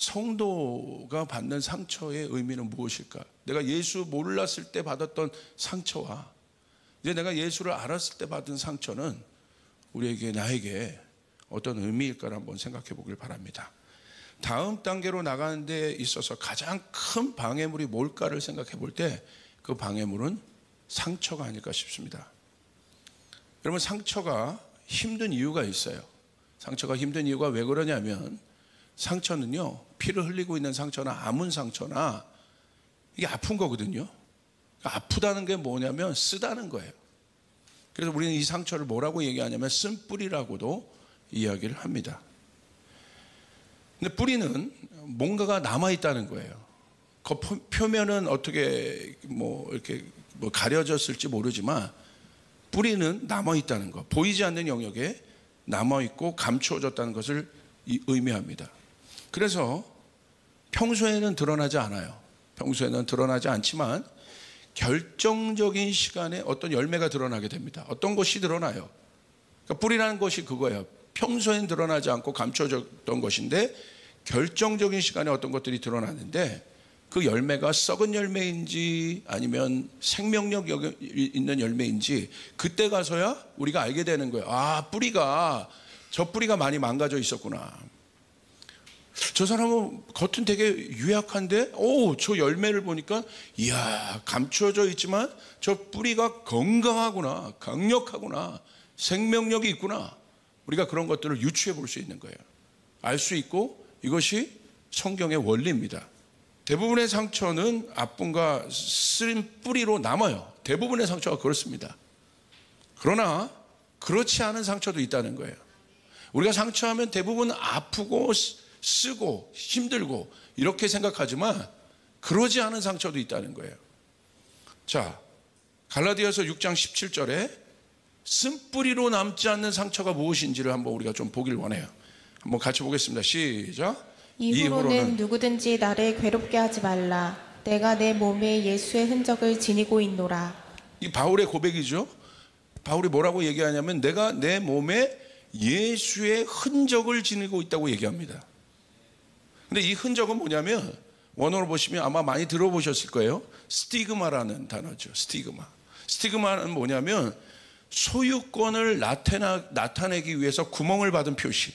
성도가 받는 상처의 의미는 무엇일까? 내가 예수 몰랐을 때 받았던 상처와 이제 내가 예수를 알았을 때 받은 상처는 우리에게, 나에게 어떤 의미일까를 한번 생각해 보길 바랍니다. 다음 단계로 나가는 데 있어서 가장 큰 방해물이 뭘까를 생각해 볼 때 그 방해물은 상처가 아닐까 싶습니다. 여러분, 상처가 힘든 이유가 있어요. 상처가 힘든 이유가 왜 그러냐면, 상처는요, 피를 흘리고 있는 상처나 아문 상처나 이게 아픈 거거든요. 아프다는 게 뭐냐면 쓰다는 거예요. 그래서 우리는 이 상처를 뭐라고 얘기하냐면 쓴뿌리라고도 이야기를 합니다. 근데 뿌리는 뭔가가 남아있다는 거예요. 그 표면은 어떻게 이렇게 가려졌을지 모르지만 뿌리는 남아있다는 거, 보이지 않는 영역에 남아있고 감추어졌다는 것을 의미합니다. 그래서 평소에는 드러나지 않아요. 평소에는 드러나지 않지만 결정적인 시간에 어떤 열매가 드러나게 됩니다. 어떤 것이 드러나요? 그러니까 뿌리라는 것이 그거예요. 평소엔 드러나지 않고 감춰졌던 것인데 결정적인 시간에 어떤 것들이 드러나는데, 그 열매가 썩은 열매인지 아니면 생명력 있는 열매인지 그때 가서야 우리가 알게 되는 거예요. 아, 저 뿌리가 많이 망가져 있었구나. 저 사람은 겉은 되게 유약한데 저 열매를 보니까 이야, 감추어져 있지만 저 뿌리가 건강하구나, 강력하구나, 생명력이 있구나. 우리가 그런 것들을 유추해 볼 수 있는 거예요. 알 수 있고, 이것이 성경의 원리입니다. 대부분의 상처는 아픔과 쓰린 뿌리로 남아요. 대부분의 상처가 그렇습니다. 그러나 그렇지 않은 상처도 있다는 거예요. 우리가 상처하면 대부분 아프고 쓰고 힘들고 이렇게 생각하지만 그러지 않은 상처도 있다는 거예요. 자, 갈라디아서 6장 17절에 쓴뿌리로 남지 않는 상처가 무엇인지를 한번 우리가 좀 보길 원해요. 한번 같이 보겠습니다. 시작. 이후로는 누구든지 나를 괴롭게 하지 말라. 내가 내 몸에 예수의 흔적을 지니고 있노라. 이 바울의 고백이죠. 바울이 뭐라고 얘기하냐면 내가 내 몸에 예수의 흔적을 지니고 있다고 얘기합니다. 근데 이 흔적은 뭐냐면, 원어로 보시면 아마 많이 들어보셨을 거예요. 스티그마라는 단어죠. 스티그마는 뭐냐면 소유권을 나타내기 위해서 구멍을 받은 표시.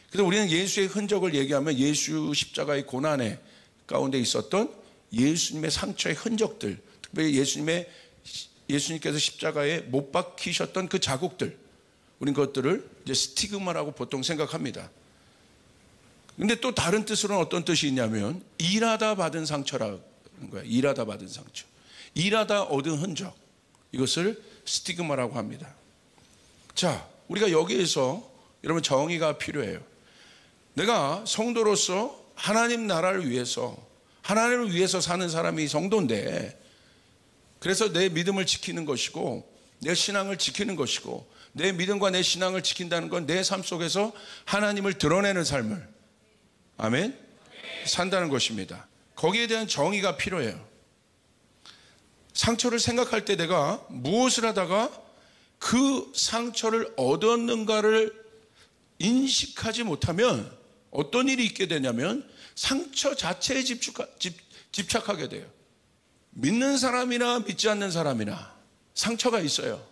그래서 우리는 예수의 흔적을 얘기하면 예수 십자가의 고난의 가운데 있었던 예수님의 상처의 흔적들, 특별히 예수님께서 십자가에 못 박히셨던 그 자국들, 우리는 그것들을 이제 스티그마라고 보통 생각합니다. 근데 또 다른 뜻으로는 어떤 뜻이 있냐면 일하다 받은 상처라는 거예요. 일하다 받은 상처, 일하다 얻은 흔적, 이것을 스티그마라고 합니다. 자, 우리가 여기에서 여러분 정의가 필요해요. 내가 성도로서 하나님 나라를 위해서, 하나님을 위해서 사는 사람이 성도인데, 그래서 내 믿음을 지키는 것이고 내 신앙을 지키는 것이고, 내 믿음과 내 신앙을 지킨다는 건 내 삶 속에서 하나님을 드러내는 삶을, 아멘, 산다는 것입니다. 거기에 대한 정의가 필요해요. 상처를 생각할 때 내가 무엇을 하다가 그 상처를 얻었는가를 인식하지 못하면 어떤 일이 있게 되냐면 상처 자체에 집착하게 돼요. 믿는 사람이나 믿지 않는 사람이나 상처가 있어요.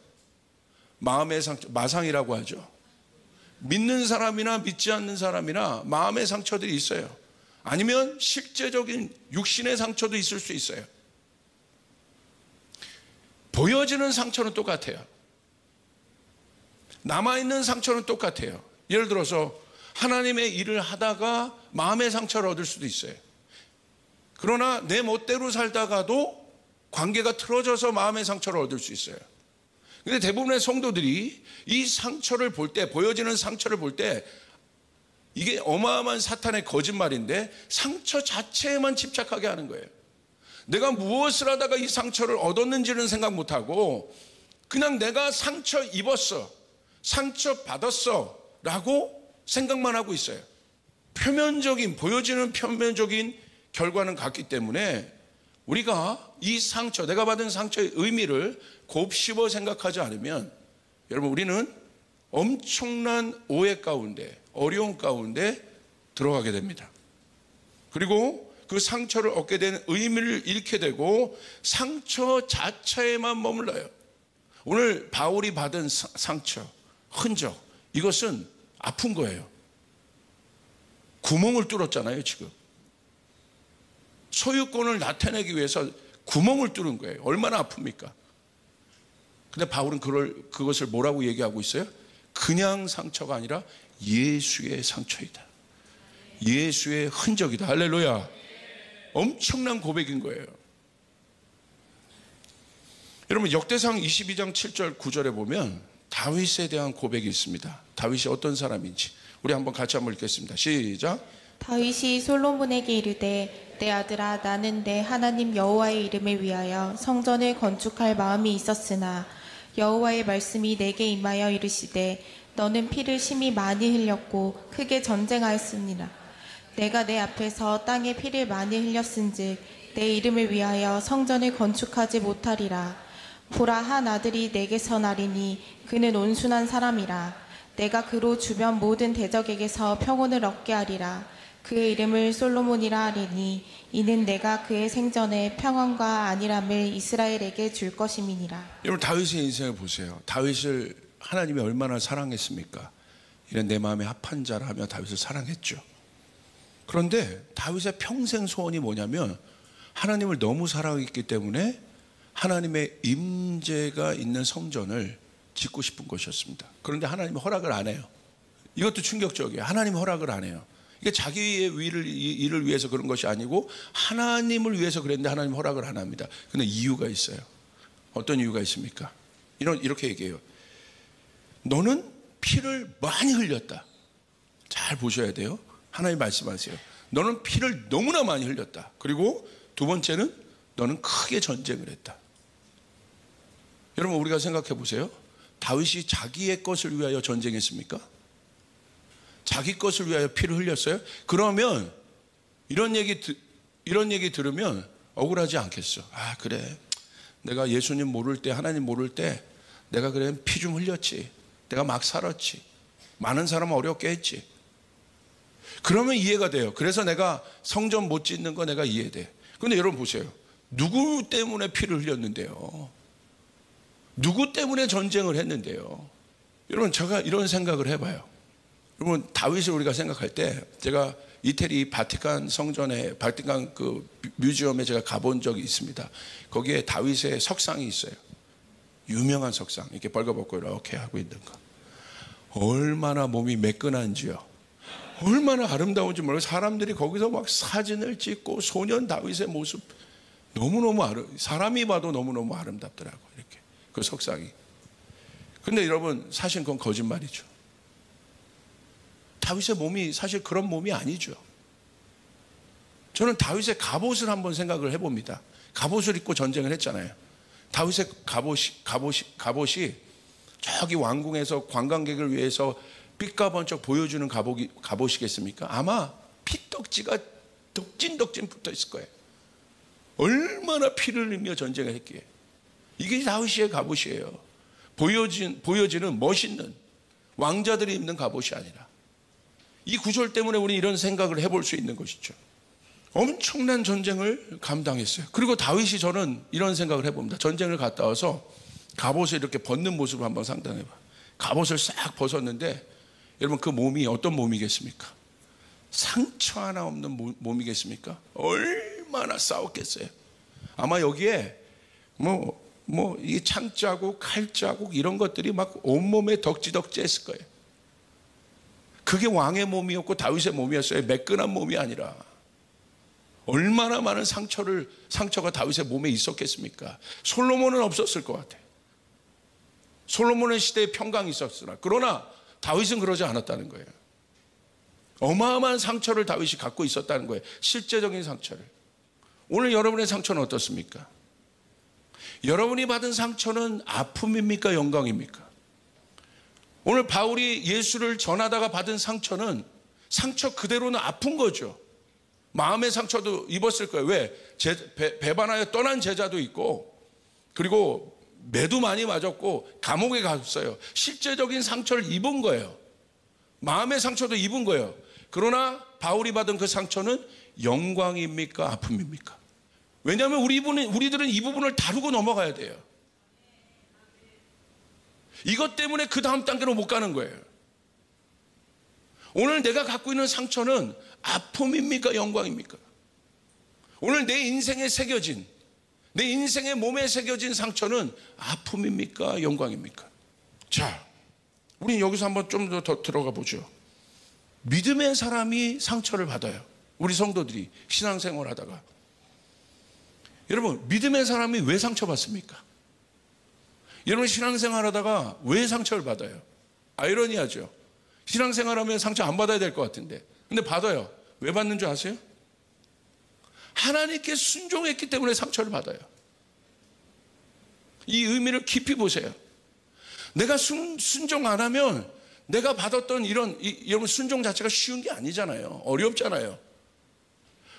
마음의 상처, 마상이라고 하죠. 믿는 사람이나 믿지 않는 사람이나 마음의 상처들이 있어요. 아니면 실제적인 육신의 상처도 있을 수 있어요. 보여지는 상처는 똑같아요. 남아있는 상처는 똑같아요. 예를 들어서 하나님의 일을 하다가 마음의 상처를 얻을 수도 있어요. 그러나 내 멋대로 살다가도 관계가 틀어져서 마음의 상처를 얻을 수 있어요. 근데 대부분의 성도들이 이 상처를 볼 때, 보여지는 상처를 볼 때 이게 어마어마한 사탄의 거짓말인데 상처 자체에만 집착하게 하는 거예요. 내가 무엇을 하다가 이 상처를 얻었는지는 생각 못하고 그냥 내가 상처 입었어, 상처 받았어 라고 생각만 하고 있어요. 보여지는 표면적인 결과는 같기 때문에 우리가 이 상처, 내가 받은 상처의 의미를 곱씹어 생각하지 않으면 여러분, 우리는 엄청난 오해 가운데, 어려움 가운데 들어가게 됩니다. 그리고 그 상처를 얻게 된 의미를 잃게 되고 상처 자체에만 머물러요. 오늘 바울이 받은 상처, 흔적, 이것은 아픈 거예요. 구멍을 뚫었잖아요, 지금. 소유권을 나타내기 위해서 구멍을 뚫은 거예요. 얼마나 아픕니까? 근데 바울은 그것을 뭐라고 얘기하고 있어요? 그냥 상처가 아니라 예수의 상처이다. 예수의 흔적이다. 할렐루야. 엄청난 고백인 거예요. 여러분, 역대상 22장 7절 9절에 보면 다윗에 대한 고백이 있습니다. 다윗이 어떤 사람인지 우리 한번 같이 한번 읽겠습니다. 시작. 다윗이 솔로몬에게 이르되 내 아들아, 나는 내 하나님 여호와의 이름을 위하여 성전을 건축할 마음이 있었으나 여호와의 말씀이 내게 임하여 이르시되 너는 피를 심히 많이 흘렸고 크게 전쟁하였습니다. 내가 내 앞에서 땅에 피를 많이 흘렸은즉 내 이름을 위하여 성전을 건축하지 못하리라. 보라, 한 아들이 내게서 나리니 그는 온순한 사람이라. 내가 그로 주변 모든 대적에게서 평온을 얻게 하리라. 그의 이름을 솔로몬이라 하리니 이는 내가 그의 생전에 평안과 안일함을 이스라엘에게 줄 것임이니라. 여러분, 다윗의 인생을 보세요. 다윗을 하나님이 얼마나 사랑했습니까? 이는 내 마음에 합한 자라 하며 다윗을 사랑했죠. 그런데 다윗의 평생 소원이 뭐냐면 하나님을 너무 사랑했기 때문에 하나님의 임재가 있는 성전을 짓고 싶은 것이었습니다. 그런데 하나님이 허락을 안 해요. 이것도 충격적이에요. 하나님이 허락을 안 해요. 이게 자기의 일을 위해서 그런 것이 아니고 하나님을 위해서 그랬는데 하나님 허락을 안 합니다. 근데 이유가 있어요. 어떤 이유가 있습니까? 이렇게 얘기해요. 너는 피를 많이 흘렸다. 잘 보셔야 돼요. 하나님 말씀하세요. 너는 피를 너무나 많이 흘렸다. 그리고 두 번째는 너는 크게 전쟁을 했다. 여러분, 우리가 생각해 보세요. 다윗이 자기의 것을 위하여 전쟁했습니까? 자기 것을 위하여 피를 흘렸어요? 그러면 이런 얘기 들으면 억울하지 않겠어. 아, 그래. 내가 예수님 모를 때, 하나님 모를 때 내가 그래 피 좀 흘렸지. 내가 막 살았지. 많은 사람 어렵게 했지. 그러면 이해가 돼요. 그래서 내가 성전 못 짓는 거 내가 이해돼. 그런데 여러분 보세요. 누구 때문에 피를 흘렸는데요? 누구 때문에 전쟁을 했는데요? 여러분, 제가 이런 생각을 해봐요. 여러분, 다윗을 우리가 생각할 때 제가 이태리 바티칸 성전에, 바티칸 그 뮤지엄에 제가 가본 적이 있습니다. 거기에 다윗의 석상이 있어요. 유명한 석상. 이렇게 벌거벗고 이렇게 하고 있는 거. 얼마나 몸이 매끈한지요. 얼마나 아름다운지 몰라요. 사람들이 거기서 막 사진을 찍고 소년 다윗의 모습 너무너무 사람이 봐도 너무너무 아름답더라고요. 이렇게 그 석상이. 근데 여러분, 사실 그건 거짓말이죠. 다윗의 몸이 사실 그런 몸이 아니죠. 저는 다윗의 갑옷을 한번 생각을 해봅니다. 갑옷을 입고 전쟁을 했잖아요. 다윗의 갑옷이 저기 왕궁에서 관광객을 위해서 삐까번쩍 보여주는 갑옷이겠습니까? 아마 피떡지가 덕진덕진 붙어 있을 거예요. 얼마나 피를 흘리며 전쟁을 했기에. 이게 다윗의 갑옷이에요. 보여지는 멋있는 왕자들이 입는 갑옷이 아니라. 이 구절 때문에 우리 이런 생각을 해볼 수 있는 것이죠. 엄청난 전쟁을 감당했어요. 그리고 다윗이, 저는 이런 생각을 해봅니다. 전쟁을 갔다 와서 갑옷을 이렇게 벗는 모습을 한번 상상해봐. 갑옷을 싹 벗었는데 여러분, 그 몸이 어떤 몸이겠습니까? 상처 하나 없는 몸이겠습니까? 얼마나 싸웠겠어요. 아마 여기에 이 창자국, 칼자국 이런 것들이 막 온몸에 덕지덕지 했을 거예요. 그게 왕의 몸이었고 다윗의 몸이었어요. 매끈한 몸이 아니라. 얼마나 많은 상처가 다윗의 몸에 있었겠습니까? 솔로몬은 없었을 것 같아요. 솔로몬의 시대에 평강이 있었으나, 그러나 다윗은 그러지 않았다는 거예요. 어마어마한 상처를 다윗이 갖고 있었다는 거예요. 실제적인 상처를. 오늘 여러분의 상처는 어떻습니까? 여러분이 받은 상처는 아픔입니까? 영광입니까? 오늘 바울이 예수를 전하다가 받은 상처는 상처 그대로는 아픈 거죠. 마음의 상처도 입었을 거예요. 왜? 배반하여 떠난 제자도 있고, 그리고 매도 많이 맞았고 감옥에 갔어요. 실제적인 상처를 입은 거예요. 마음의 상처도 입은 거예요. 그러나 바울이 받은 그 상처는 영광입니까? 아픔입니까? 왜냐하면 우리들은 이 부분을 다루고 넘어가야 돼요. 이것 때문에 그 다음 단계로 못 가는 거예요. 오늘 내가 갖고 있는 상처는 아픔입니까? 영광입니까? 오늘 내 인생에 새겨진, 내 인생의 몸에 새겨진 상처는 아픔입니까? 영광입니까? 자, 우리 여기서 한번 좀 더 들어가 보죠. 믿음의 사람이 상처를 받아요. 우리 성도들이 신앙생활 하다가. 여러분, 믿음의 사람이 왜 상처받습니까? 여러분, 신앙생활 하다가 왜 상처를 받아요? 아이러니하죠. 신앙생활 하면 상처 안 받아야 될 것 같은데. 근데 받아요. 왜 받는 줄 아세요? 하나님께 순종했기 때문에 상처를 받아요. 이 의미를 깊이 보세요. 내가 순종 안 하면 내가 받았던 여러분, 순종 자체가 쉬운 게 아니잖아요. 어렵잖아요.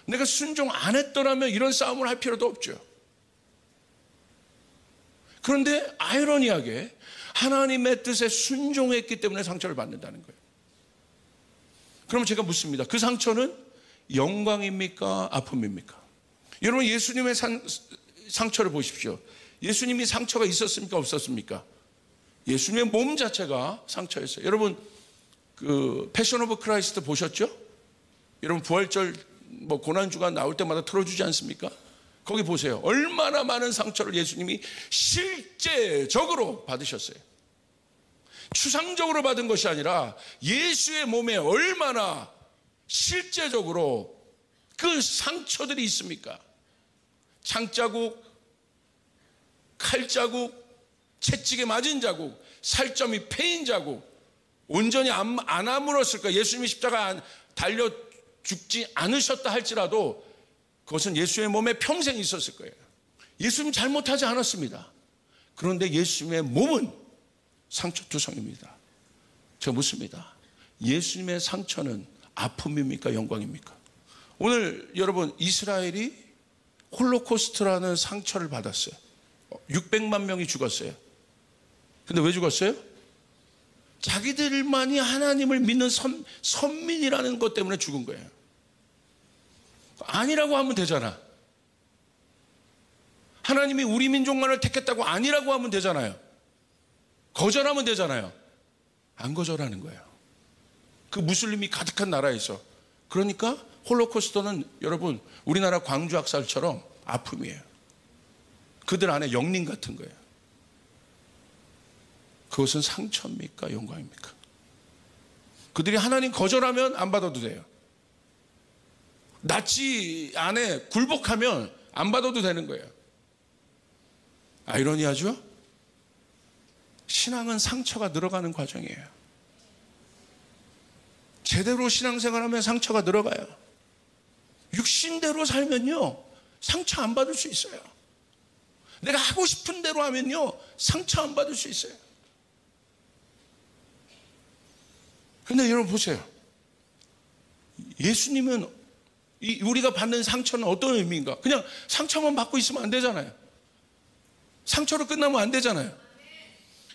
내가 순종 안 했더라면 이런 싸움을 할 필요도 없죠. 그런데 아이러니하게 하나님의 뜻에 순종했기 때문에 상처를 받는다는 거예요. 그럼 제가 묻습니다. 그 상처는 영광입니까? 아픔입니까? 여러분, 예수님의 상처를 보십시오. 예수님이 상처가 있었습니까? 없었습니까? 예수님의 몸 자체가 상처였어요. 여러분, 그 패션 오브 크라이스트 보셨죠? 여러분, 부활절 고난주가 나올 때마다 틀어주지 않습니까? 거기 보세요. 얼마나 많은 상처를 예수님이 실제적으로 받으셨어요. 추상적으로 받은 것이 아니라 예수의 몸에 얼마나 실제적으로 그 상처들이 있습니까? 창자국, 칼자국, 채찍에 맞은 자국, 살점이 패인 자국, 온전히 안 아물었을 거예요. 예수님이 십자가에 달려 죽지 않으셨다 할지라도 그것은 예수의 몸에 평생 있었을 거예요. 예수님 잘못하지 않았습니다. 그런데 예수님의 몸은 상처투성입니다. 제가 묻습니다. 예수님의 상처는 아픔입니까? 영광입니까? 오늘 여러분, 이스라엘이 홀로코스트라는 상처를 받았어요. 600만 명이 죽었어요. 근데 왜 죽었어요? 자기들만이 하나님을 믿는 선민이라는 것 때문에 죽은 거예요. 아니라고 하면 되잖아. 하나님이 우리 민족만을 택했다고 아니라고 하면 되잖아요. 거절하면 되잖아요. 안 거절하는 거예요. 그 무슬림이 가득한 나라에서. 그러니까 홀로코스트는 여러분, 우리나라 광주학살처럼 아픔이에요. 그들 안에 영린 같은 거예요. 그것은 상처입니까? 영광입니까? 그들이 하나님 거절하면 안 받아도 돼요. 나치 안에 굴복하면 안 받아도 되는 거예요. 아이러니하죠? 신앙은 상처가 늘어가는 과정이에요. 제대로 신앙생활하면 상처가 늘어가요. 육신대로 살면요, 상처 안 받을 수 있어요. 내가 하고 싶은 대로 하면요, 상처 안 받을 수 있어요. 그런데 여러분 보세요. 예수님은 우리가 받는 상처는 어떤 의미인가? 그냥 상처만 받고 있으면 안 되잖아요. 상처로 끝나면 안 되잖아요.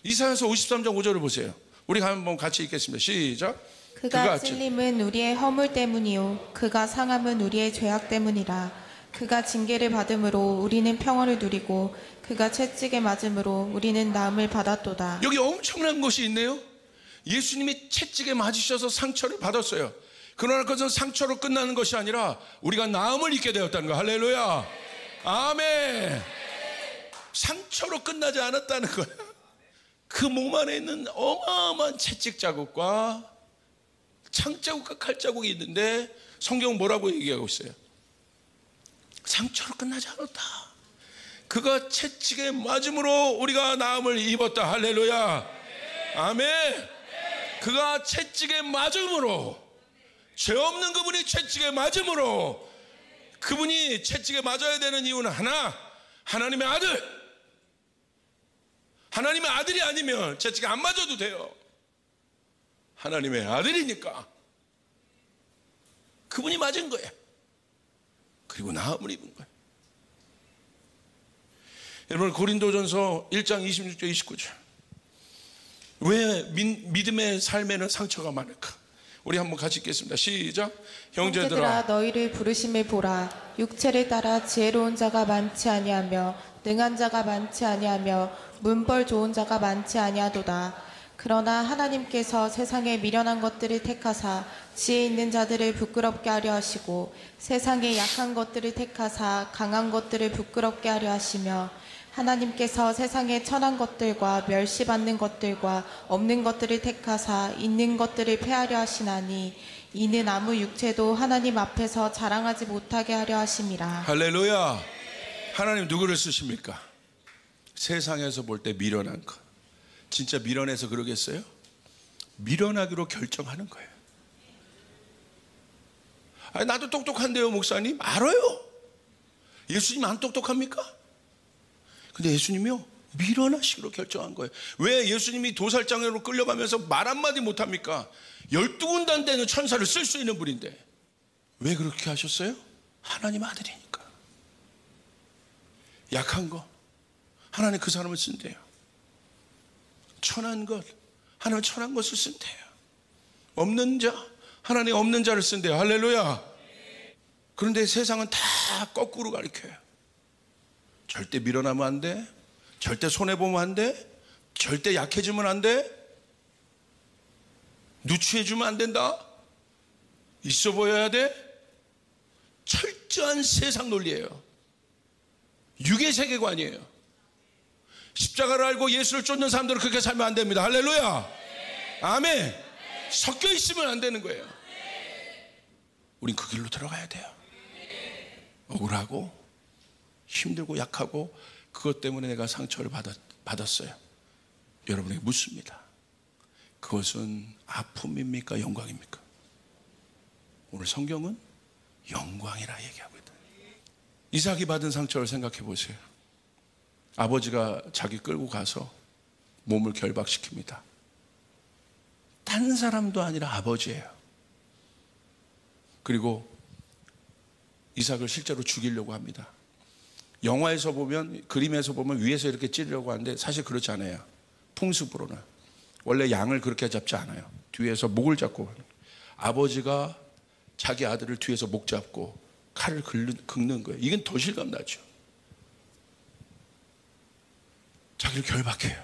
이사야서 53장 5절을 보세요. 우리 한번 같이 읽겠습니다. 시작. 그가 찔림은 우리의 허물 때문이요 그가 상함은 우리의 죄악 때문이라. 그가 징계를 받음으로 우리는 평화를 누리고 그가 채찍에 맞음으로 우리는 나음을 받았도다. 여기 엄청난 것이 있네요. 예수님이 채찍에 맞으셔서 상처를 받았어요. 그러나 그것은 상처로 끝나는 것이 아니라 우리가 나음을 입게 되었다는 거. 할렐루야. 아멘. 상처로 끝나지 않았다는 거예요. 그 몸 안에 있는 어마어마한 채찍 자국과 창자국과 칼자국이 있는데 성경은 뭐라고 얘기하고 있어요? 상처로 끝나지 않았다. 그가 채찍에 맞음으로 우리가 나음을 입었다. 할렐루야. 아멘. 그가 채찍에 맞음으로, 죄 없는 그분이 채찍에 맞음으로, 그분이 채찍에 맞아야 되는 이유는 하나, 하나님의 아들. 하나님의 아들이 아니면 채찍에 안 맞아도 돼요. 하나님의 아들이니까 그분이 맞은 거예요. 그리고 나음을 입은 거예요. 여러분, 고린도전서 1장 26절 29절. 왜 믿음의 삶에는 상처가 많을까? 우리 한번 같이 읽겠습니다. 시작. 형제들아 너희를 부르심을 보라. 육체를 따라 지혜로운 자가 많지 아니하며 능한 자가 많지 아니하며 문벌 좋은 자가 많지 아니하도다. 그러나 하나님께서 세상에 미련한 것들을 택하사 지혜 있는 자들을 부끄럽게 하려 하시고 세상에 약한 것들을 택하사 강한 것들을 부끄럽게 하려 하시며 하나님께서 세상에 천한 것들과 멸시받는 것들과 없는 것들을 택하사 있는 것들을 폐하려 하시나니 이는 아무 육체도 하나님 앞에서 자랑하지 못하게 하려 하심이라. 할렐루야. 하나님 누구를 쓰십니까? 세상에서 볼 때 미련한 것. 진짜 미련해서 그러겠어요? 미련하기로 결정하는 거예요. 아니, 나도 똑똑한데요, 목사님? 알아요. 예수님 안 똑똑합니까? 근데 예수님이요, 미련하시기로 결정한 거예요. 왜 예수님이 도살장으로 끌려가면서 말 한마디 못합니까? 12군단 되는 천사를 쓸 수 있는 분인데 왜 그렇게 하셨어요? 하나님 아들이니까. 약한 거 하나님 그 사람을 쓴대요. 천한 것 하나님 천한 것을 쓴대요. 없는 자 하나님 없는 자를 쓴대요. 할렐루야. 그런데 세상은 다 거꾸로 가르쳐요. 절대 밀어나면 안 돼. 절대 손해보면 안 돼. 절대 약해지면 안 돼. 누추해지면 안 된다. 있어 보여야 돼. 철저한 세상 논리예요. 육의 세계관이에요. 십자가를 알고 예수를 쫓는 사람들은 그렇게 살면 안 됩니다. 할렐루야. 아멘. 섞여 있으면 안 되는 거예요. 우린 그 길로 들어가야 돼요. 억울하고 힘들고 약하고 그것 때문에 내가 상처를 받았어요. 여러분에게 묻습니다. 그것은 아픔입니까? 영광입니까? 오늘 성경은 영광이라 얘기하고 있다. 이삭이 받은 상처를 생각해 보세요. 아버지가 자기 끌고 가서 몸을 결박시킵니다. 딴 사람도 아니라 아버지예요. 그리고 이삭을 실제로 죽이려고 합니다. 영화에서 보면, 그림에서 보면 위에서 이렇게 찌르려고 하는데 사실 그렇지 않아요. 풍습으로는 원래 양을 그렇게 잡지 않아요. 뒤에서 목을 잡고, 아버지가 자기 아들을 뒤에서 목 잡고 칼을 긁는 거예요. 이건 더 실감나죠. 자기를 결박해요.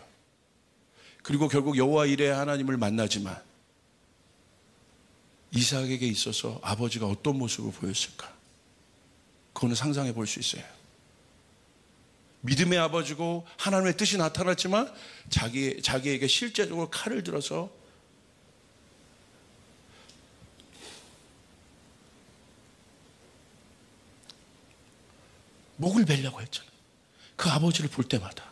그리고 결국 여호와 이레 하나님을 만나지만 이삭에게 있어서 아버지가 어떤 모습을 보였을까? 그거는 상상해 볼 수 있어요. 믿음의 아버지고 하나님의 뜻이 나타났지만 자기에게 실제적으로 칼을 들어서 목을 베려고 했잖아요. 그 아버지를 볼 때마다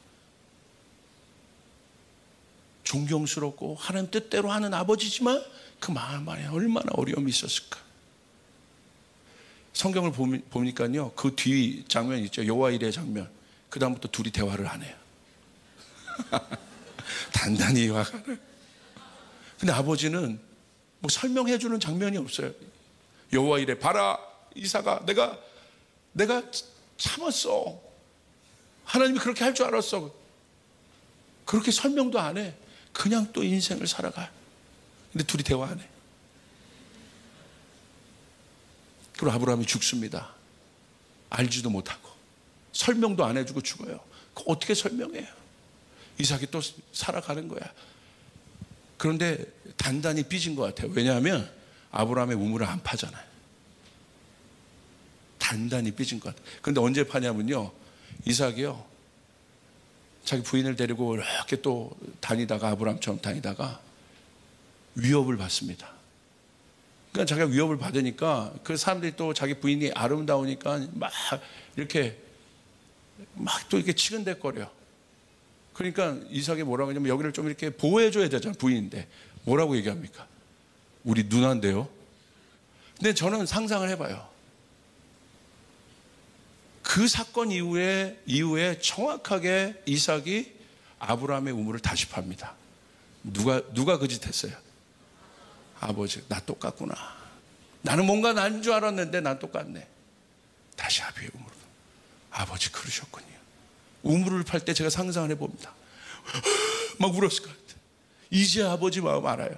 존경스럽고 하나님 뜻대로 하는 아버지지만 그 마음 안에 얼마나 어려움이 있었을까. 성경을 보니까요, 그 뒤 장면 있죠. 여호와 이레 장면. 그 다음부터 둘이 대화를 안 해요. 단단히 화가 나요. 근데 아버지는 뭐 설명해 주는 장면이 없어요. 여호와 이레, 봐라 이삭아, 내가 참았어. 하나님이 그렇게 할 줄 알았어. 그렇게 설명도 안 해. 그냥 또 인생을 살아가. 근데 둘이 대화 안 해. 그리고 아브라함이 죽습니다. 알지도 못하고 설명도 안 해주고 죽어요. 그거 어떻게 설명해요? 이삭이 또 살아가는 거야. 그런데 단단히 삐진 것 같아요. 왜냐하면 아브라함의 우물을 안 파잖아요. 단단히 삐진 것 같아요. 그런데 언제 파냐면요, 이삭이요, 자기 부인을 데리고 이렇게 또 다니다가, 아브라함처럼 다니다가 위협을 받습니다. 그러니까 자기가 위협을 받으니까 그 사람들이 또 자기 부인이 아름다우니까 막 이렇게 막 또 이렇게 치근댔거려. 그러니까 이삭이 뭐라고 하냐면 여기를 좀 이렇게 보호해줘야 되잖아, 부인인데. 뭐라고 얘기합니까? 우리 누나인데요. 근데 저는 상상을 해봐요. 그 사건 이후에 정확하게 이삭이 아브라함의 우물을 다시 팝니다. 누가 그 짓 했어요? 아버지. 나 똑같구나. 나는 뭔가 난 줄 알았는데 난 똑같네. 다시 아비의 우물을. 아버지 그러셨군요. 우물을 팔 때 제가 상상을 해봅니다. 막 울었을 것 같아요. 이제 아버지 마음 알아요.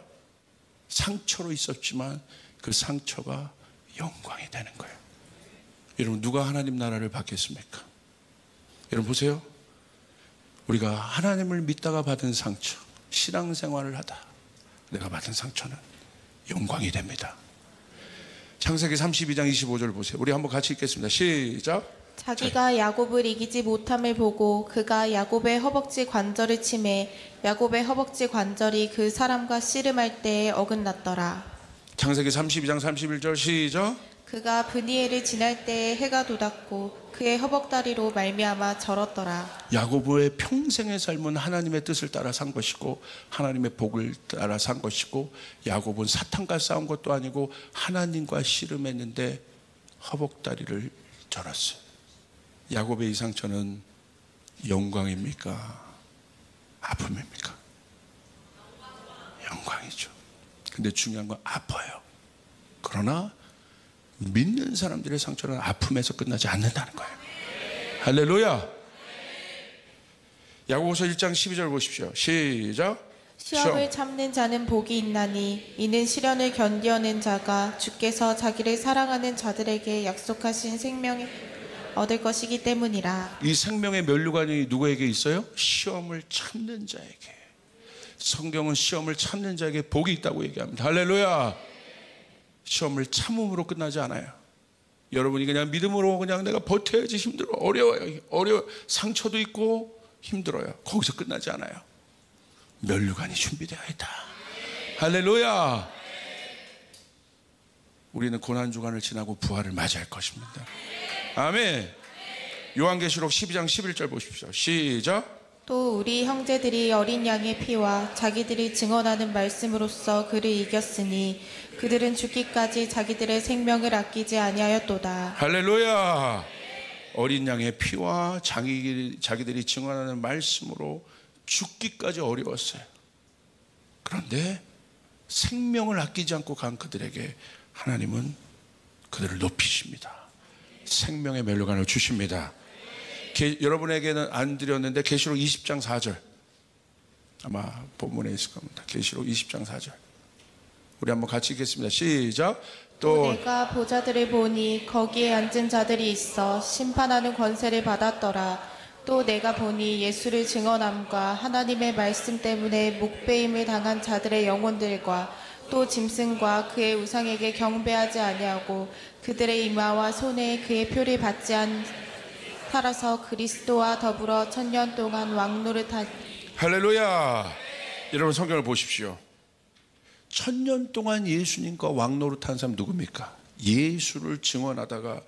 상처로 있었지만 그 상처가 영광이 되는 거예요. 여러분, 누가 하나님 나라를 받겠습니까? 여러분 보세요. 우리가 하나님을 믿다가 받은 상처, 신앙생활을 하다 내가 받은 상처는 영광이 됩니다. 창세기 32장 25절 보세요. 우리 한번 같이 읽겠습니다. 시작. 자기가 야곱을 이기지 못함을 보고 그가 야곱의 허벅지 관절을 치매 야곱의 허벅지 관절이 그 사람과 씨름할 때에 어긋났더라. 창세기 32장 31절 시작. 그가 브니엘을 지날 때에 해가 돋았고 그의 허벅다리로 말미암아 절었더라. 야곱의 평생의 삶은 하나님의 뜻을 따라 산 것이고 하나님의 복을 따라 산 것이고, 야곱은 사탄과 싸운 것도 아니고 하나님과 씨름했는데 허벅다리를 절었어요. 야곱의 이 상처는 영광입니까? 아픔입니까? 영광이죠. 근데 중요한 건 아파요. 그러나 믿는 사람들의 상처는 아픔에서 끝나지 않는다는 거예요. 할렐루야. 야고보서 1장 12절 보십시오. 시작. 시험을 참는 자는 복이 있나니 이는 시련을 견디어낸 자가 주께서 자기를 사랑하는 자들에게 약속하신 생명을 얻을 것이기 때문이라. 이 생명의 면류관이 누구에게 있어요? 시험을 참는 자에게. 성경은 시험을 참는 자에게 복이 있다고 얘기합니다. 할렐루야. 시험을 참음으로 끝나지 않아요. 여러분이 그냥 믿음으로 그냥 내가 버텨야지 힘들어, 어려워요, 상처도 있고 힘들어요. 거기서 끝나지 않아요. 면류관이 준비되어 있다. 할렐루야. 우리는 고난주간을 지나고 부활을 맞이할 것입니다. 아멘. 요한계시록 12장 11절 보십시오. 시작. 또 우리 형제들이 어린 양의 피와 자기들이 증언하는 말씀으로써 그를 이겼으니 그들은 죽기까지 자기들의 생명을 아끼지 아니하였도다. 할렐루야. 어린 양의 피와 자기들이 증언하는 말씀으로 죽기까지 어려웠어요. 그런데 생명을 아끼지 않고 간 그들에게 하나님은 그들을 높이십니다. 생명의 면류관을 주십니다. 여러분에게는 안 드렸는데 계시록 20장 4절 아마 본문에 있을 겁니다. 계시록 20장 4절 우리 한번 같이 읽겠습니다. 시작. 또 내가 보좌들을 보니 거기에 앉은 자들이 있어 심판하는 권세를 받았더라. 또 내가 보니 예수를 증언함과 하나님의 말씀 때문에 목배임을 당한 자들의 영혼들과 또 짐승과 그의 우상에게 경배하지 아니하고 그들의 이마와 손에 그의 표를 받지 않 살아서 그리스도와 더불어 1000년 동안 왕노릇한. 할렐루야. 여러분 성경을 보십시오. 1000년 동안 예수님과 왕노릇한 사람 누굽니까? 예수를 증언하다가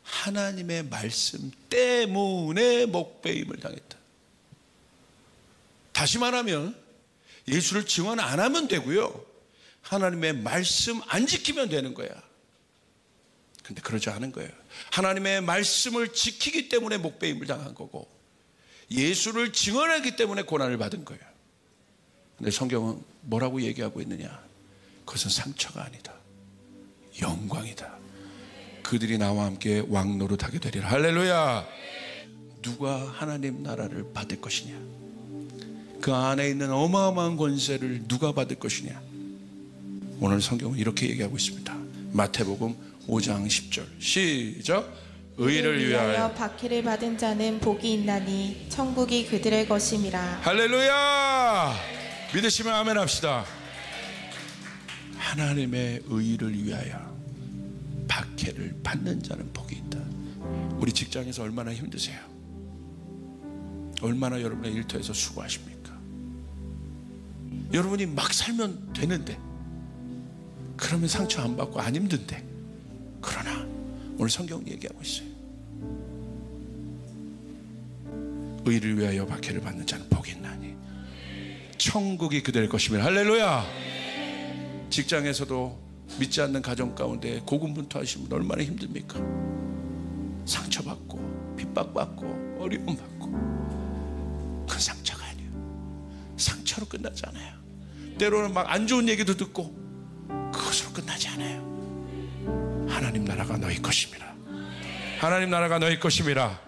하나님의 말씀 때문에 목배임을 당했다. 다시 말하면 예수를 증언 안 하면 되고요, 하나님의 말씀 안 지키면 되는 거야. 근데 그러지 않은 거예요. 하나님의 말씀을 지키기 때문에 목배임을 당한 거고, 예수를 증언하기 때문에 고난을 받은 거예요. 근데 성경은 뭐라고 얘기하고 있느냐? 그것은 상처가 아니다, 영광이다. 그들이 나와 함께 왕노릇하게 되리라. 할렐루야. 누가 하나님 나라를 받을 것이냐? 그 안에 있는 어마어마한 권세를 누가 받을 것이냐? 오늘 성경은 이렇게 얘기하고 있습니다. 마태복음 5장 10절 시작. 의를 위하여 박해를 받은 자는 복이 있나니 천국이 그들의 것임이라. 할렐루야. 믿으시면 아멘 합시다. 하나님의 의를 위하여 박해를 받는 자는 복이 있다. 우리 직장에서 얼마나 힘드세요? 얼마나 여러분의 일터에서 수고하십니까? 여러분이 막 살면 되는데, 그러면 상처 안 받고 안 힘든데, 그러나 오늘 성경은 얘기하고 있어요. 의를 위하여 박해를 받는 자는 복이 있나니 천국이 그들의 것이며. 할렐루야. 직장에서도 믿지 않는 가정 가운데 고군분투하시는 분 얼마나 힘듭니까? 상처받고 핍박받고 어려움 받고. 그 상처가 아니에요. 상처로 끝나지 않아요. 때로는 막 안 좋은 얘기도 듣고 그것으로 끝나지 않아요. 하나님 나라가 너희 것입니다. 하나님 나라가 너희 것입니다.